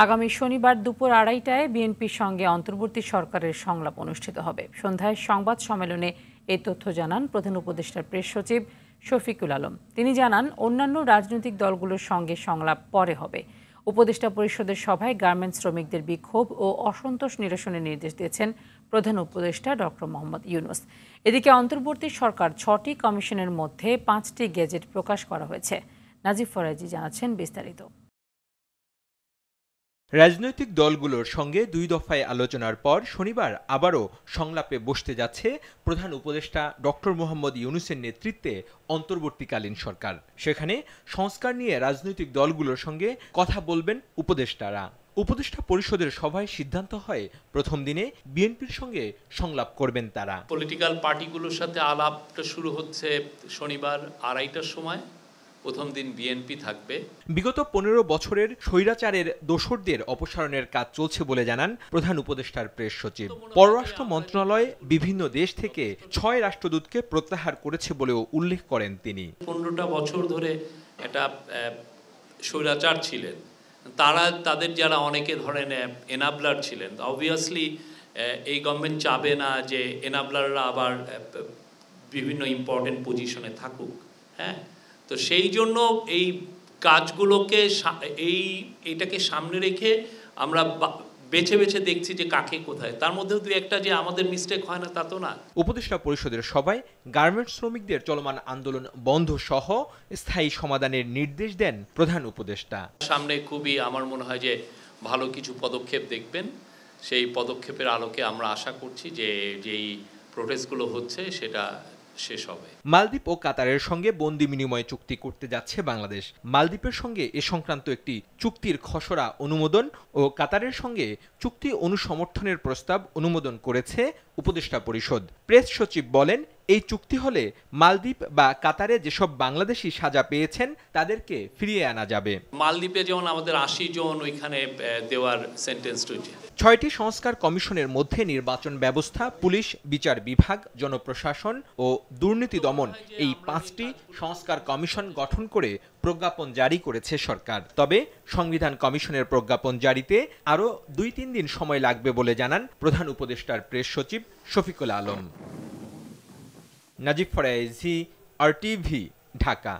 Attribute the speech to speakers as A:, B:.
A: আগামী শনিবার দুপুর ২:৩০টায় বিএনপির সঙ্গে অন্তর্বর্তী সরকারের সংলাপ অনুষ্ঠিত হবে। সন্ধ্যায় সংবাদ সম্মেলনে এই তথ্য জানান প্রধান উপদেষ্টার প্রেস সচিব শফিকুল আলম। তিনি জানান, অন্যান্য রাজনৈতিক দলগুলোর সঙ্গে সংলাপ পরে হবে। উপদেষ্টা পরিষদের সভায় গার্মেন্টস শ্রমিকদের বিক্ষোভ ও অসন্তোষ নিরসনের নির্দেশ দিয়েছেন প্রধান উপদেষ্টা ডক্টর মোহাম্মদ ইউনূস। এদিকে অন্তর্বর্তী সরকার ৬টি কমিশনের মধ্যে ৫টি গেজেট প্রকাশ করা হয়েছে। নাজিব ফরাজি জানাচ্ছেন বিস্তারিত।
B: রাজনৈতিক দলগুলোর সঙ্গে ২ দফায় আলোচনার পর শনিবার আবারও সংলাপে বসতে যাচ্ছে প্রধান উপদেষ্টা ডক্টর মোহাম্মদ ইউনূসের নেতৃত্বে অন্তর্বর্তীকালীন সরকার। সেখানে সংস্কার নিয়ে রাজনৈতিক দলগুলোর সঙ্গে কথা বলবেন উপদেষ্টারা। উপদেষ্টা পরিষদের সভায় সিদ্ধান্ত হয় প্রথম দিনে বিএনপির সঙ্গে সংলাপ করবেন তারা।
C: পলিটিক্যাল পার্টিগুলোর সাথে আলাপটা শুরু হচ্ছে শনিবার ২:৩০টার সময়। প্রথম দিন বিএনপি থাকবে।
B: বিগত ১৫ বছরের স্বৈরাচারের দোসরদের অপসারণের কাজ চলছে বলে জানান প্রধান উপদেষ্টার প্রেস সচিব। পররাষ্ট্র মন্ত্রণালয় বিভিন্ন দেশ থেকে ৬ রাষ্ট্রদূতকে প্রত্যাহার করেছে বলেও উল্লেখ করেন তিনি।
C: ১৫টা বছর ধরে একটা স্বৈরাচার ছিলেন, তাদের যারা অনেকে ধরেন এনাবলার ছিলেন, অবভিয়াসলি এই গভর্নমেন্ট চাবে না যে এনাবলাররা আবার বিভিন্ন ইম্পর্টেন্ট পজিশনে থাকুক। হ্যাঁ, তো সেই জন্য এই কাজগুলোকে এইটাকে সামনে রেখে আমরা বেছে বেছে দেখছি যে কাকে কোথায়। তার মধ্যেও দু একটা যে আমাদের মিস্টেক হয় না তা তো না।
B: উপদেষ্টা পরিষদের সভায় গার্মেন্টস শ্রমিকদের চলমান আন্দোলন বন্ধ সহ স্থায়ী সমাধানের নির্দেশ দেন প্রধান উপদেষ্টা।
C: সামনে খুবই আমার মনে হয় যে ভালো কিছু পদক্ষেপ দেখবেন। সেই পদক্ষেপের আলোকে আমরা আশা করছি যে যেই প্রোটেস্টগুলো হচ্ছে সেটা শেষ হবে।
B: মালদ্বীপ ও কাতারের সঙ্গে বন্দি বিনিময় চুক্তি করতে যাচ্ছে বাংলাদেশ। মালদ্বীপের সঙ্গে এ সংক্রান্ত একটি চুক্তির খসড়া অনুমোদন ও কাতারের সঙ্গে চুক্তি অনুসমর্থনের প্রস্তাব অনুমোদন করেছে উপদেষ্টা পরিষদ। প্রেস সচিব বলেন, এই চুক্তি হলে মালদ্বীপ বা কাতারে যেসব বাংলাদেশি সাজা পেয়েছেন তাদেরকে ফিরিয়ে আনা যাবে।
C: মালদ্বীপে যেমন আমাদের ৮০ জন ওইখানে দেওয়ার সেন্টেন্স হয়েছে।
B: ৬টি সংস্কার কমিশনের মধ্যে নির্বাচন ব্যবস্থা, পুলিশ, বিচার বিভাগ, জনপ্রশাসন ও দুর্নীতি দমন, এই ৫টি সংস্কার কমিশন গঠন করে প্রজ্ঞাপন জারি করেছে সরকার। তবে সংবিধান কমিশনের প্রজ্ঞাপন জারিতে আরও ২-৩ দিন সময় লাগবে বলে জানান প্রধান উপদেষ্টার প্রেস সচিব শফিকুল আলম। নাজিব ফরাজি, RTV, ঢাকা।